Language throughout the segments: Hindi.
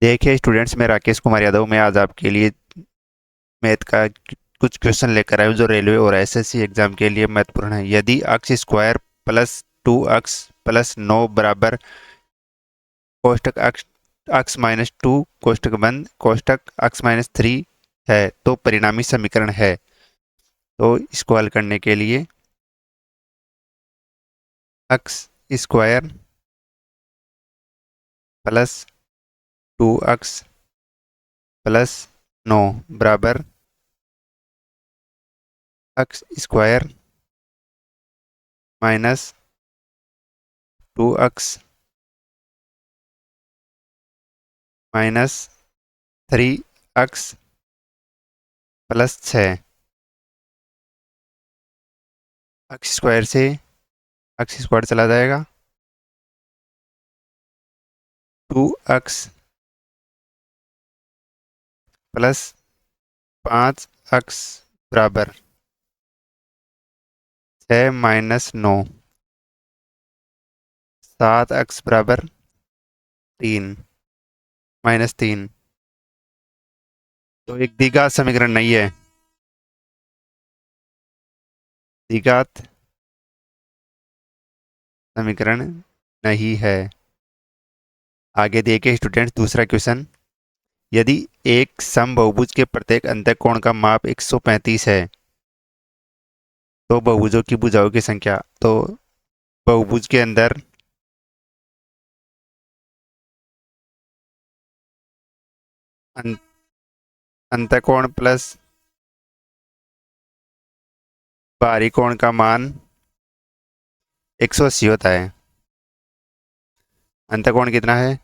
देखिए स्टूडेंट्स, मैं राकेश कुमार यादव। मैं आज आपके लिए मैथ का कुछ क्वेश्चन लेकर आया हूँ जो रेलवे और एसएससी एग्जाम के लिए महत्वपूर्ण है। यदि अक्स स्क्वायर प्लस 2x प्लस 9 बराबर कोष्टक अक्स अक्स माइनस 2 कोष्टक बंद कोष्टक अक्स माइनस 3 है तो परिणामी समीकरण है। तो इसको हल करने के लिए अक्स स्क्वायर प्लस 2x प्लस 9 बराबर x square minus 2x minus 3x plus 6। X square से एक्स स्क्वायर चला जाएगा। 2x प्लस 5x बराबर 6 माइनस 9। 7x बराबर 3 माइनस 3। तो एक द्विघात समीकरण नहीं है। द्विघात समीकरण नहीं है। आगे देखिए स्टूडेंट्स, दूसरा क्वेश्चन। यदि एक समबाहुभुज के प्रत्येक अंतःकोण का माप 135 है तो बहुभुजों की भुजाओं की संख्या। तो बहुभुज के अंदर अं- अंतःकोण प्लस बाहरी कोण का मान 180 होता है। अंतःकोण कितना है?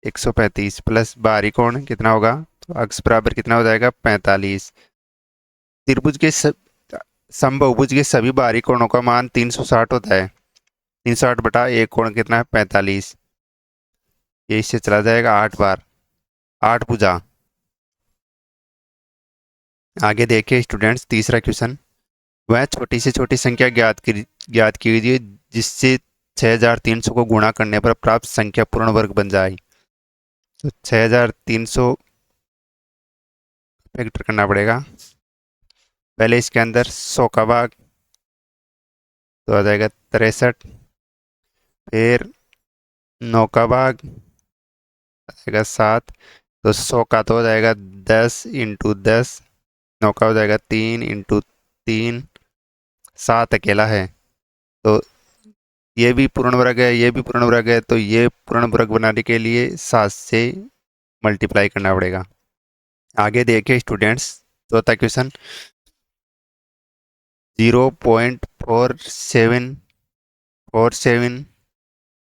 135 प्लस बाहरी कोण कितना होगा? तो अक्स बराबर कितना हो जाएगा? 45। त्रिभुज के समबाहुभुज के सभी बाहरी कोणों का मान 360 होता है। 360 बटा एक कोण कितना है? 45। ये इससे चला जाएगा 8 बार। 8 भुजा। आगे देखिए स्टूडेंट्स, तीसरा क्वेश्चन। वह छोटी से छोटी संख्या ज्ञात कीजिए जिससे 6300 को गुणा करने पर प्राप्त संख्या पूर्ण वर्ग बन जाए। तो 6300 फैक्टर करना पड़ेगा। पहले इसके अंदर 100 का भाग तो आ जाएगा 63। फिर 9 का भाग आ जाएगा 7। तो 100 का तो हो जाएगा 10 इंटू 10। 9 का हो जाएगा 3 इंटू 3। 7 अकेला है। तो ये भी पूर्ण वर्ग है, ये भी पूर्ण वर्ग है, तो ये पूर्ण वर्ग बनाने के लिए 7 से मल्टीप्लाई करना पड़ेगा। आगे देखिए स्टूडेंट्स, चौथा क्वेश्चन। 0.4747,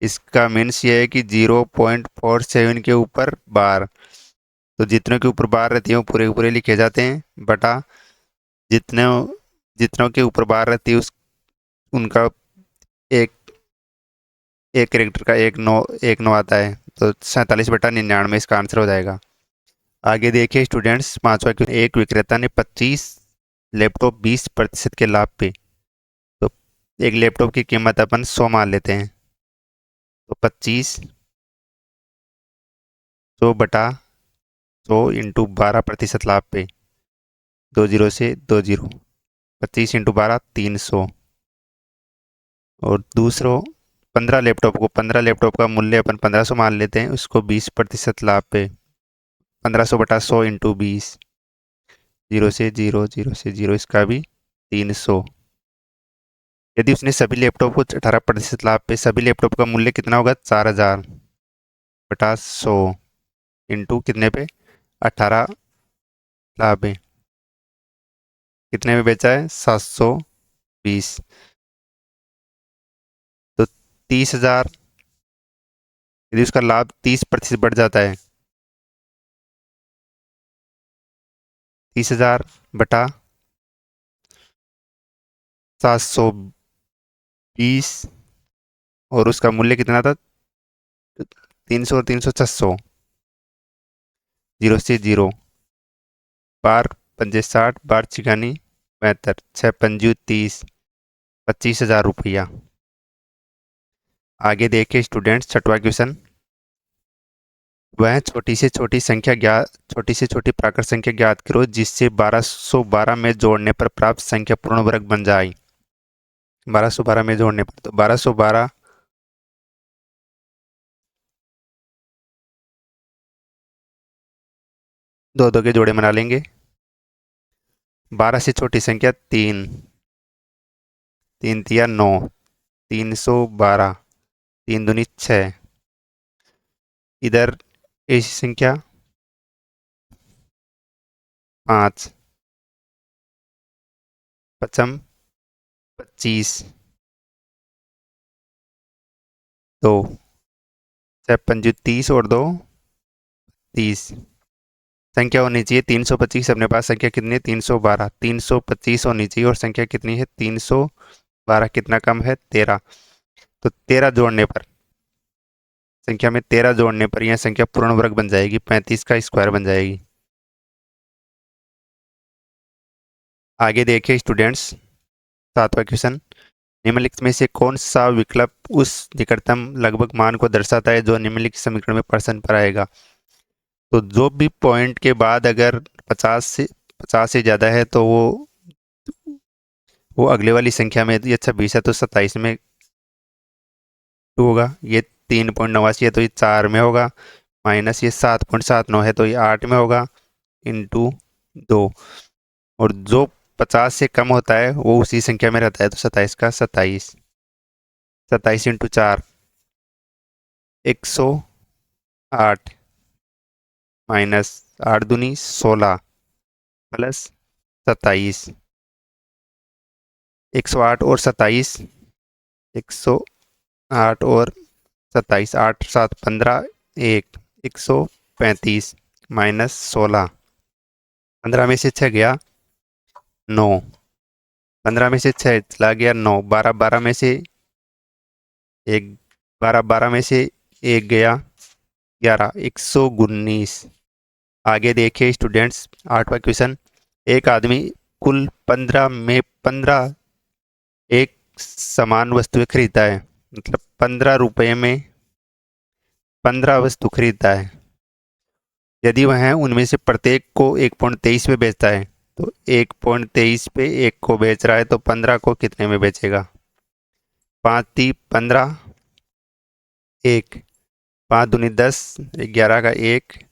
इसका मीन्स ये है कि 0.47 के ऊपर बार। तो जितनों के ऊपर बार रहती है वो पूरे के पूरे लिखे जाते हैं, बटा जितने जितनों के ऊपर बार रहती है उस उनका एक एक कैरेक्टर का एक नो आता है। तो 47/99 इसका आंसर हो जाएगा। आगे देखिए स्टूडेंट्स, पांचवा क्वेश्चन। एक विक्रेता ने 25 लैपटॉप 20% के लाभ पे। तो एक लैपटॉप की कीमत अपन 100 मान लेते हैं। तो 25 100 इंटू 12% लाभ पे। 20 से 20। 25 इंटू 12 300। और दूसरों 15 लैपटॉप का मूल्य अपन 1500 मान लेते हैं, उसको 20% लाभ पे। 1500/100 इंटू 20। 0 से 0 इसका भी 300। यदि उसने सभी लैपटॉप को 18% लाभ पे, सभी लैपटॉप का मूल्य कितना होगा? 4000/100 इंटू कितने पे? 18 लाभ पे। कितने में बेचा है? 720। तो 30,000। यदि उसका लाभ 30% बढ़ जाता है, 30,000 बटा 720। और उसका मूल्य कितना था? 300 और 300 600। 0 से 0। बार पंजे 60, बार छिगानी 72, 6 पंजू 30। 25,000 रुपया। आगे देखिए स्टूडेंट्स, छठवा क्वेश्चन। वह छोटी से छोटी प्राकृत संख्या ज्ञात करो जिससे 1212 में जोड़ने पर प्राप्त संख्या पूर्ण वर्ग बन जाए। 1212 में जोड़ने पर, तो 1212 दो दो के जोड़े बना लेंगे। 12 से छोटी संख्या 3, 3 तिया 9, 312, 3 दूनी 6। इधर ऐसी संख्या 5, पचम 25, 2, 6 पंजे 30 और 2 30। संख्या होनी चाहिए 325। अपने पास संख्या कितनी है? 312। 325 होनी चाहिए और संख्या कितनी है? 312। कितना कम है? 13। तो 13 जोड़ने पर, संख्या में 13 जोड़ने पर यह संख्या पूर्ण वर्ग बन जाएगी, 35 का स्क्वायर बन जाएगी। आगे देखिए स्टूडेंट्स, 7वां क्वेश्चन। निम्नलिखित में से कौन सा विकल्प उस निकटतम लगभग मान को दर्शाता है जो निम्नलिखित समीकरण में प्रश्न पर आएगा? तो जो भी पॉइंट के बाद अगर 50 से ज़्यादा है तो वो अगले वाली संख्या में, ये 26 है तो 27 में 2 होगा। ये 3.89 है तो ये 4 में होगा। माइनस ये 7.79 है तो ये 8 में होगा, इंटू 2। और जो 50 से कम होता है वो उसी संख्या में रहता है, तो 27 का 27। 27 इंटू 4 108, माइनस 8 दूनी 16, प्लस 27। 108 और 27, 108 और 27, 8 7 15, 1 135, माइनस 16। 15 में से 6 गया 9, 15 में से 6 चला गया 9, 12 12 में से एक, 12 12 में से एक गया 11, 119। आगे देखिए स्टूडेंट्स, 8वां क्वेश्चन। एक आदमी कुल 15 में 15 एक समान वस्तुएं खरीदता है, मतलब 15 रुपये में 15 वस्तु खरीदता है। यदि वह उनमें से प्रत्येक को 1.23 में बेचता है, तो 1.23 पे एक को बेच रहा है तो 15 को कितने में बेचेगा? 5 × 15, 1, 5 दूनी 10, 11 का 1,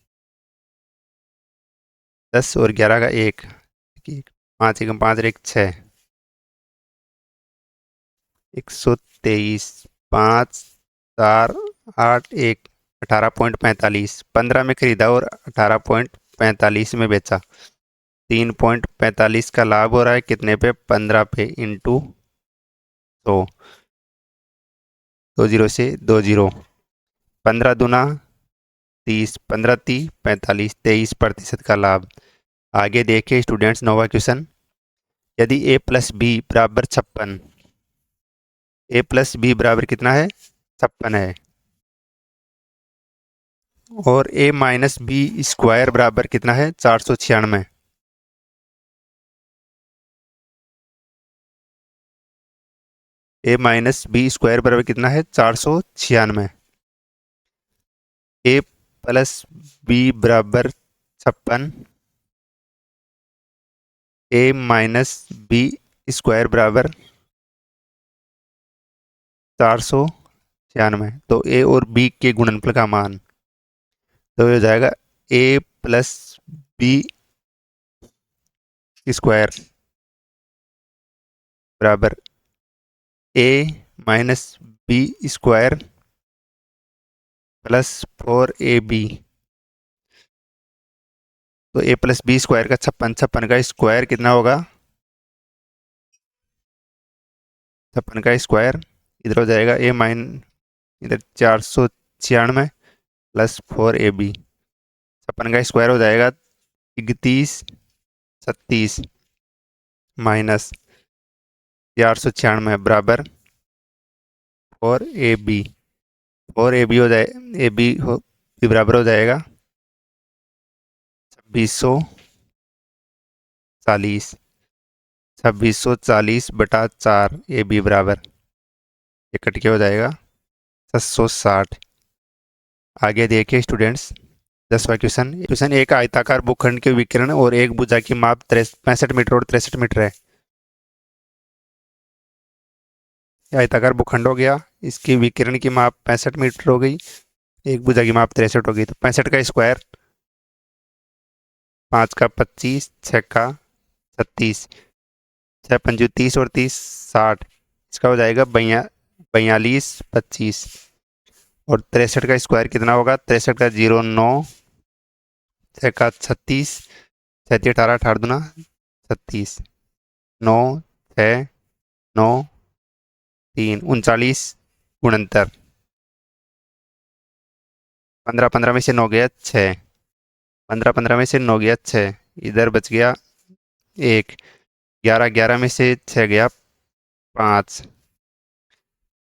10 और 11 का 1, 5 × 5 1 6, 123, 5 4 8 1, 18.45। 15 में खरीदा और 18.45 में बेचा, 3.45 का लाभ हो रहा है कितने पे? 15 पे, इंटू 100। 20 से 20, 15 दूना 30, 15 30 45, 23% का लाभ। आगे देखिए स्टूडेंट्स, 9वां क्वेश्चन। यदि a प्लस बी बराबर 56, a प्लस बी बराबर कितना है? 56 है। और a माइनस बी स्क्वायर बराबर कितना है? 496। a माइनस बी स्क्वायर बराबर कितना है? 496। a प्लस बी बराबर 56, a माइनस बी स्क्वायर बराबर 496। तो a और b के गुणनफल का मान, तो ये हो जाएगा a प्लस बी स्क्वायर बराबर a minus B square plus 4ab। तो a प्लस बी स्क्वायर का 56, 56 का स्क्वायर कितना होगा? 56 का स्क्वायर इधर हो जाएगा a माइन, इधर 496 प्लस 4ab। 56 का स्क्वायर हो जाएगा 31 36, माइनस 496 बराबर 4ab। 4ab हो जाए, ab हो बराबर हो जाएगा 2640, 2640 बटा 4, ab बराबर, ये कट के हो जाएगा 760। आगे देखिए स्टूडेंट्स, 10वां क्वेश्चन क्वेश्चन एक आयताकार भूखंड के विकिरण और एक भुजा की माप 65 मीटर और 63 मीटर है। ये आयताकार भूखंड हो गया, इसकी विकिरण की माप 65 मीटर हो गई, एक भुजा की माप 63 हो गई। तो 65 का स्क्वायर, 5 का 25, 6 का 36, 6 पंजू 30 और 30 60, इसका हो जाएगा 42 25। और 63 का स्क्वायर कितना होगा, 63 का 0 9, 6 का 36, 36 18 18 दूना 36, 9 6 9 3 39 69, 15 15 में से 9 गया 6, 15 15 में से 9 गया 6, इधर बच गया 1, 11 11 में से 6 गया 5,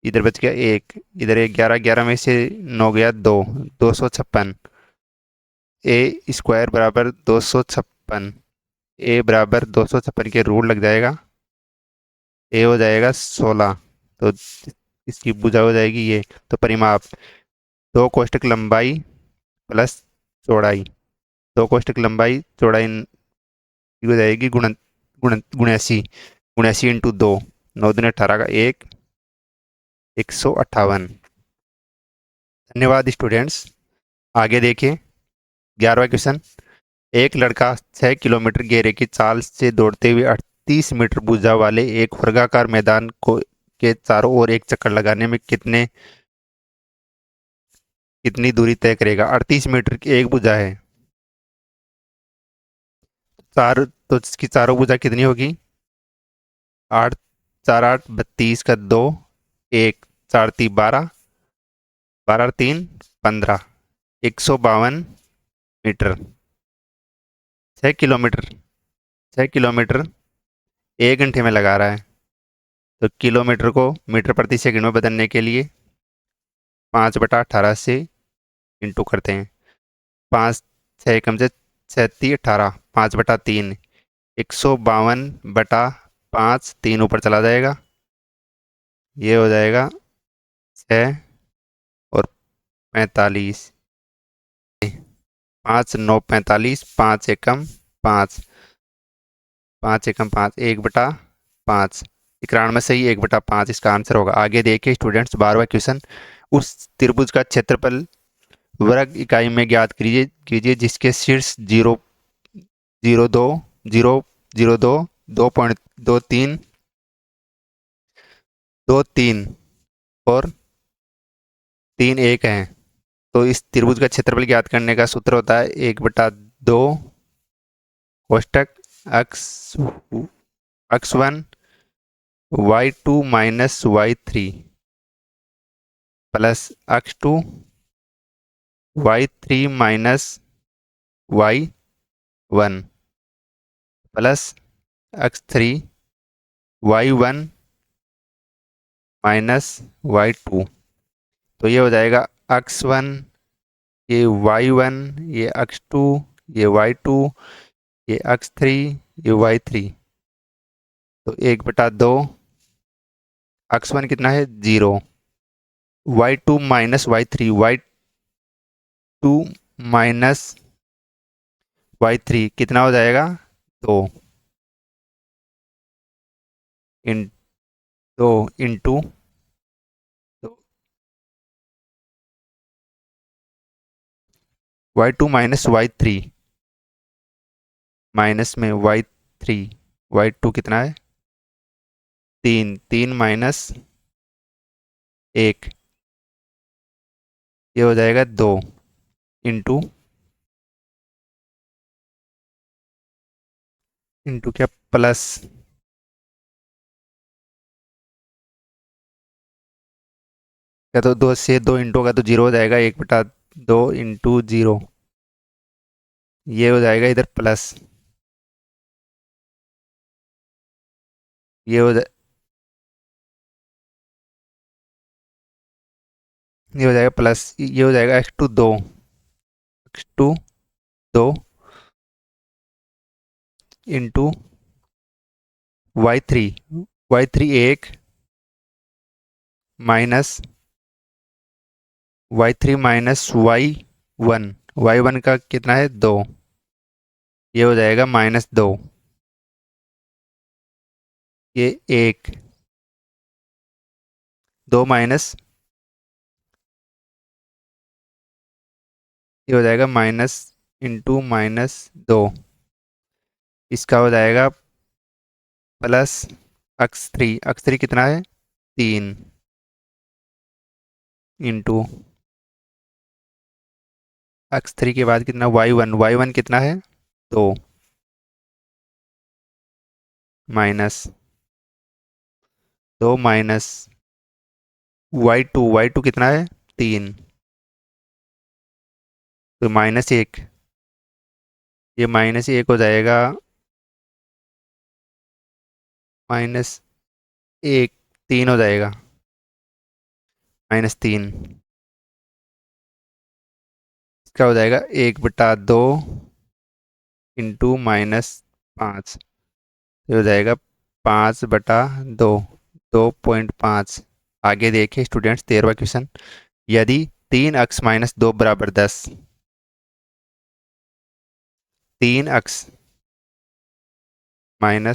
इधर बच गया 1, इधर 11 11 में से 9 गया 2, 256। ए स्क्वायर बराबर 256, ए बराबर 256 के रूट लग जाएगा, ए हो जाएगा 16। तो इसकी भुजा हो जाएगी ये। तो परिमाप 2 कोष्ठक लंबाई प्लस चौड़ाई, 2 कोष्ठक लंबाई चौड़ाई हो जाएगी गुणन गुणन 79, 79 इंटू 2, 9 दूनी 18 का 1, 158। धन्यवाद स्टूडेंट्स। आगे देखिए 11वां क्वेश्चन। एक लड़का 6 किलोमीटर घेरे की चाल से दौड़ते हुए 38 मीटर भुजा वाले एक वर्गाकार मैदान को के चारों ओर एक चक्कर लगाने में कितनी दूरी तय करेगा। 38 मीटर की एक भुजा है, चार तो इसकी चारों भुजा कितनी होगी, 8 4 8 32 का 2, 1 4 3 12, 12 3 15, 152 मीटर। 6 किलोमीटर, 6 किलोमीटर 1 घंटे में लगा रहा है, तो किलोमीटर को मीटर प्रति सेकंड में बदलने के लिए 5/18 से इंटू करते हैं। 5 6 कम से 36 18, 5/3, 152/5, 3 ऊपर चला जाएगा, ये हो जाएगा 6 और 45, 5 9 45, 5 एकम 5, 5 एकम 5, 1/5, 91 से ही 1/5 इसका आंसर होगा। आगे देखिए स्टूडेंट्स 12वां क्वेश्चन। उस त्रिभुज का क्षेत्रफल वर्ग इकाई में ज्ञात कीजिए कीजिए जिसके शीर्ष 0 0 2 0 0 2 2.23 2 3 और 3 1 है। तो इस त्रिभुज का क्षेत्रफल ज्ञात करने का सूत्र होता है 1/2 कोष्टक x1 y2 minus y3 plus x2 y3 minus y1 plus x3 y1 minus y2। तो ये हो जाएगा x1, ये y1, ये x2, ये y2, ये x3, ये y3। तो 1/2, x1 कितना है 0, y2 minus y3, y2 minus y3 कितना हो जाएगा 2 इन 2 into y2 minus y3 minus में y3, y2 कितना है 3, 3 माइनस 1, ये हो जाएगा 2 इंटू क्या प्लस या तो 2 से 2 इंटू का तो 0 हो जाएगा, 1/2 इंटू 0, ये हो जाएगा इधर प्लस, ये हो जाए ये हो जाएगा प्लस, ये हो जाएगा x2 2, x2 2 into y3, y3 1 minus y3 minus y1 y1 का कितना है 2, ये हो जाएगा -2, ये 1, 2 माइनस, ये हो जाएगा माइनस इंटू -2, इसका हो जाएगा प्लस x3 कितना है 3 इंटू x3 के बाद कितना y1 कितना है 2 माइनस 2 माइनस y2 कितना है 3, तो -1, ये -1 हो जाएगा -1, 3 हो जाएगा -3, इसका हो जाएगा 1/2 इंटू -5, ये हो जाएगा 5/2, 2.5। आगे देखिए स्टूडेंट्स 13वां क्वेश्चन, यदि 3x - 2 बराबर 10, 3x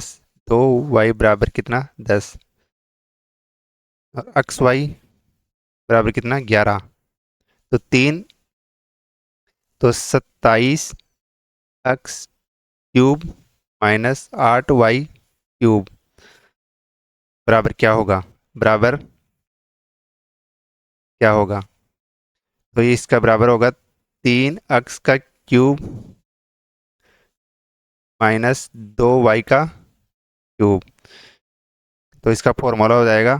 - 2y बराबर कितना 10, और xy बराबर कितना 11, तो 3, तो 27x³ -8y³ बराबर क्या होगा, बराबर क्या होगा, तो ये इसका बराबर होगा 3x³ -2y³, तो इसका फॉर्मूला हो जाएगा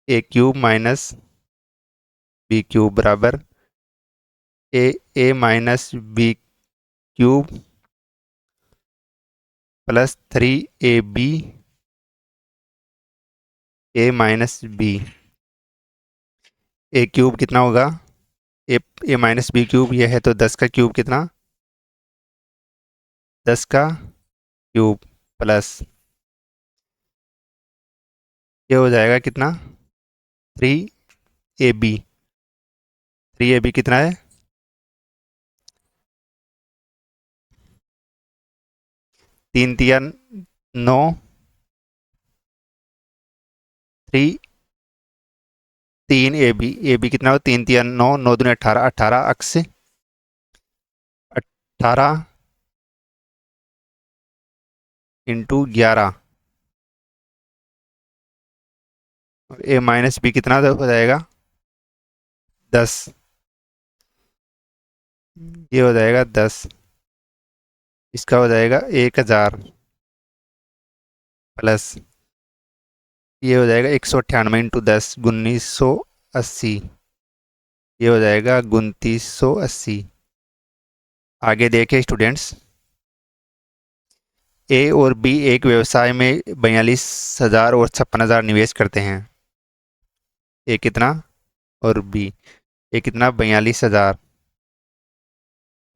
a³ -b³ बराबर a -b³ plus 3ab a -b, a³ कितना होगा a -b³ ये है, तो 10 का क्यूब कितना 10 का क्यूब प्लस ये हो जाएगा कितना 3ab, 3ab कितना है 3×3 = 9, 3 कितना हो 3×3 = 9, 9×2 = 18, 18 अक्स 18 इंटू 11, a -b कितना हो जाएगा 10, ये हो जाएगा 10, इसका हो जाएगा 1000 प्लस ये हो जाएगा 198 इंटू 10 1980, ये हो जाएगा 2980। आगे देखें स्टूडेंट्स, ए और बी एक व्यवसाय में 42,000 और 56,000 निवेश करते हैं, ए कितना और बी, ए कितना 42,000,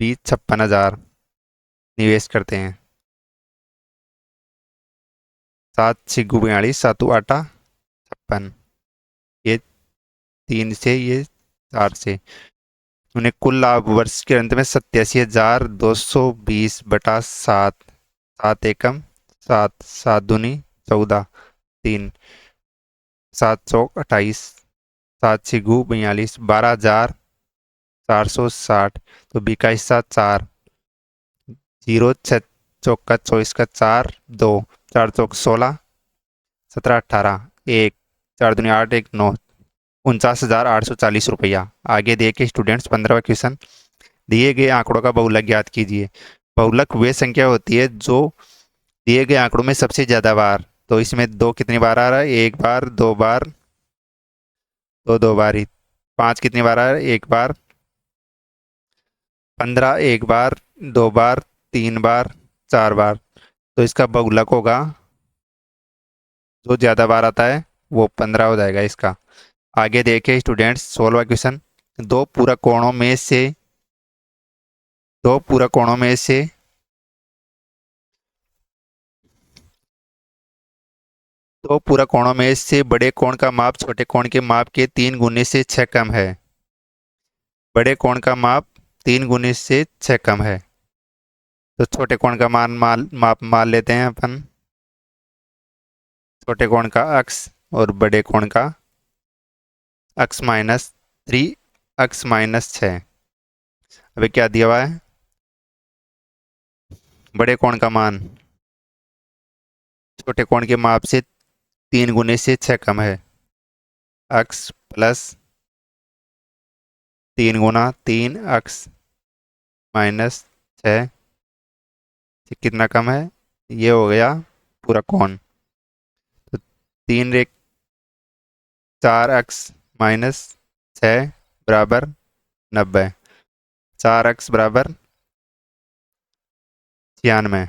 बी 56,000 निवेश करते हैं, 7×6 = 42, 7×8 = 56, ये 3 से ये 4 से, उन्हें कुल लाभ वर्ष के अंत में 87,220/7, 7 एकम 7, 7 दूनी 14, 3, 7 चौक 28, 7 छिगु 42, 12,460, तो बी का हिस्सा 4, 0 6 चौका 24 का 4 2, 4 चौक 16, 17 18, 1, 4 दूनी 8 1 9, 49,840 रुपया। आगे देखिए स्टूडेंट्स 15वां क्वेश्चन, दिए गए आंकड़ों का बहुलक ज्ञात कीजिए। बहुलक वे संख्या होती है जो दिए गए आंकड़ों में सबसे ज्यादा बार, तो इसमें 2 कितनी बार आ रहा है, 1 बार 2 बार, तो 2 बार ही, 5 कितनी बार आ रहा है, 1 बार, 15 1 बार 2 बार 3 बार 4 बार, तो इसका बहुलक होगा जो ज्यादा बार आता है वो 15 हो जाएगा इसका। आगे देखें स्टूडेंट्स 16वां क्वेश्चन, दो पूरक कोणों में से दो पूरक कोणों में से दो पूरक कोणों में से बड़े कोण का माप छोटे कोण के माप के 3 गुने से 6 कम है। बड़े कोण का माप 3 गुने से 6 कम है। तो छोटे कोण का मान लेते हैं अपन, छोटे कोण का अक्स और बड़े कोण का अक्स माइनस 3 अक्स माइनस 6। अभी क्या दिया हुआ है, बड़े कोण का मान छोटे कोण के माप से 3 गुने से 6 कम है, अक्स प्लस 3 गुना 3 अक्स माइनस 6, कितना कम है, ये हो गया पूरा कोण। तो 3 रे 4 अक्स माइनस 6 बराबर 90, 4 अक्स बराबर 96,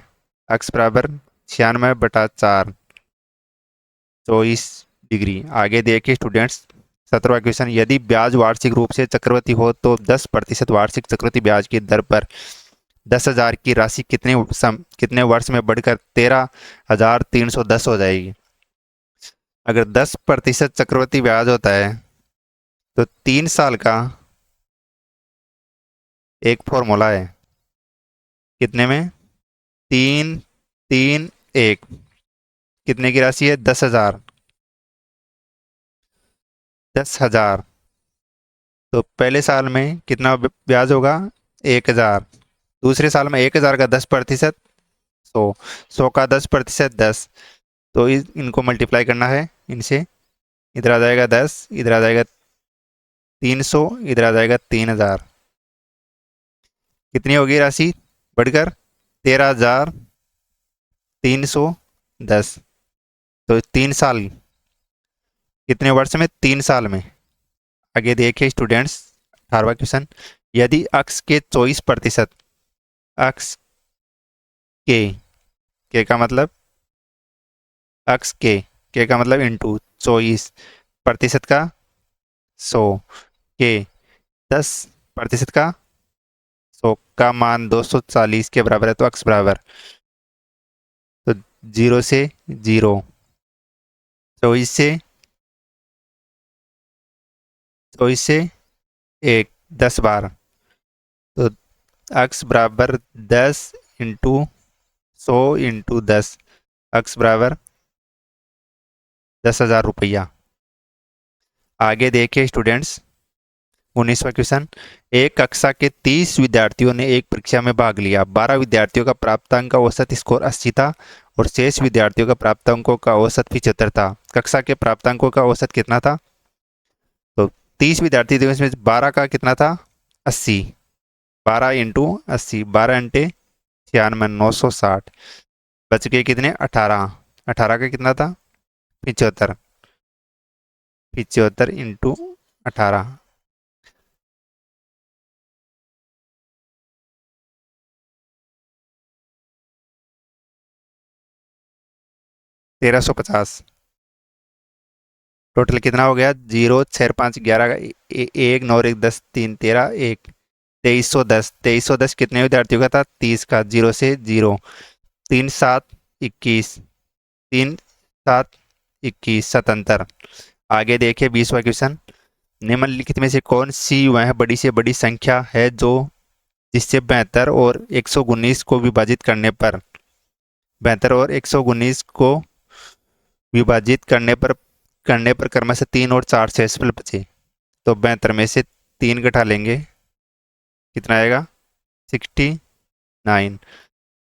अक्स बराबर 96/4, 24 डिग्री। आगे देखिए स्टूडेंट्स, 17वां क्वेश्चन, यदि ब्याज वार्षिक रूप से चक्रवृद्धि हो तो 10% वार्षिक चक्रवृद्धि ब्याज की दर पर 10,000 की राशि कितने वर्ष में बढ़कर 13,310 हो जाएगी। अगर 10% चक्रवृद्धि ब्याज होता है तो 3 साल का एक फॉर्मूला है, कितने में, 3 3 1, कितने की राशि है, 10,000, 10,000। तो पहले साल में कितना ब्याज होगा, 1,000। दूसरे साल में 1,000 का 10%, 100, 100 का 10%, 10। तो इनको मल्टीप्लाई करना है इनसे, इधर आ जाएगा 10, इधर आ जाएगा 300, इधर आ जाएगा 3,000। कितनी होगी राशि बढ़कर, 13,310। तो 3 साल, कितने वर्ष में, 3 साल में। आगे देखिए स्टूडेंट्स, 18वां क्वेश्चन, यदि अक्स के 24%, अक्स के का मतलब, अक्स के का मतलब इंटू 24% का 100, के 10% का 100 का मान 240 के बराबर है, तो अक्स बराबर, तो 0 से 0, 24 से 1, 10 बार, तो अक्स बराबर 10 × 100 × 10, अक्स बराबर 10,000 रुपया। आगे देखिए स्टूडेंट्स, 19वां क्वेश्चन, एक कक्षा के 30 विद्यार्थियों ने एक परीक्षा में भाग लिया। 12 विद्यार्थियों का प्राप्तांक का औसत स्कोर 80 था और शेष विद्यार्थियों का प्राप्तांकों का औसत 75 था। कक्षा के प्राप्तांकों का औसत कितना था। तो 30 विद्यार्थी थे, इसमें 12 का कितना था, 80, 12 × 80, 12 अंटे 96, 960, बच गए कितने, 18, 18 का कितना था, 75, 75 × 18, 1350। टोटल कितना हो गया, 0 6 5 11 1 9 1 10 3 13 1, 2310, 2310 कितने विद्यार्थियों का था, 30 का, 0 से 0, 3 7 21, 3 7 21, 77। आगे देखिए 20वां क्वेश्चन, निम्नलिखित में से कौन सी वह बड़ी से बड़ी संख्या है जो जिससे 72 और 119 को विभाजित करने पर, 72 और 119 को विभाजित करने पर क्रमशः 3 और 4 से शेषफल बचे। तो 72 में से 3 घटा लेंगे, कितना आएगा, 69,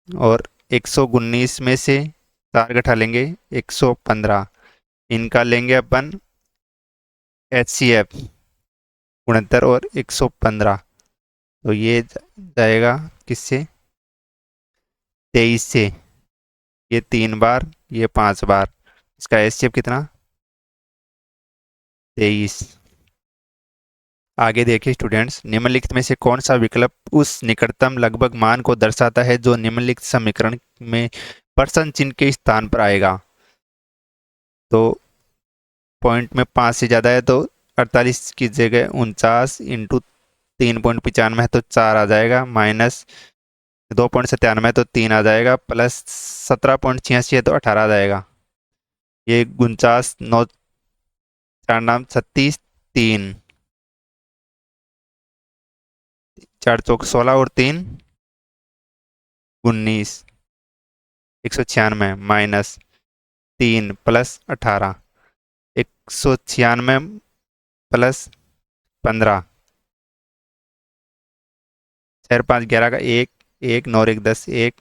और 119 में से 4 घटा लेंगे, 115। इनका लेंगे अपन HCF, 69 और 115। तो ये जाएगा किससे, 23 से, ये 3 बार, ये 5 बार, इसका HCF कितना, 23। आगे देखिए स्टूडेंट्स, निम्नलिखित में से कौन सा विकल्प उस निकटतम लगभग मान को दर्शाता है जो निम्नलिखित समीकरण में परसेंट चिन्ह के स्थान पर आएगा। तो पॉइंट में 5 से ज़्यादा है तो 48 की जगह 49 × 3.95 है तो 4 आ जाएगा, माइनस 2.97 है तो 3 आ जाएगा, प्लस 17.86 है तो 18 आ जाएगा। ये 49 9 4 नाम 36 3 चार चौक 16 और 3 19, 196 माइनस 3 प्लस 18, 196 प्लस 15, 4 5 11 का एक, एक 9 1 10, एक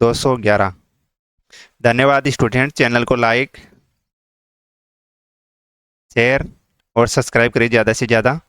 211। धन्यवाद स्टूडेंट, चैनल को लाइक शेयर और सब्सक्राइब करिए ज़्यादा से ज़्यादा।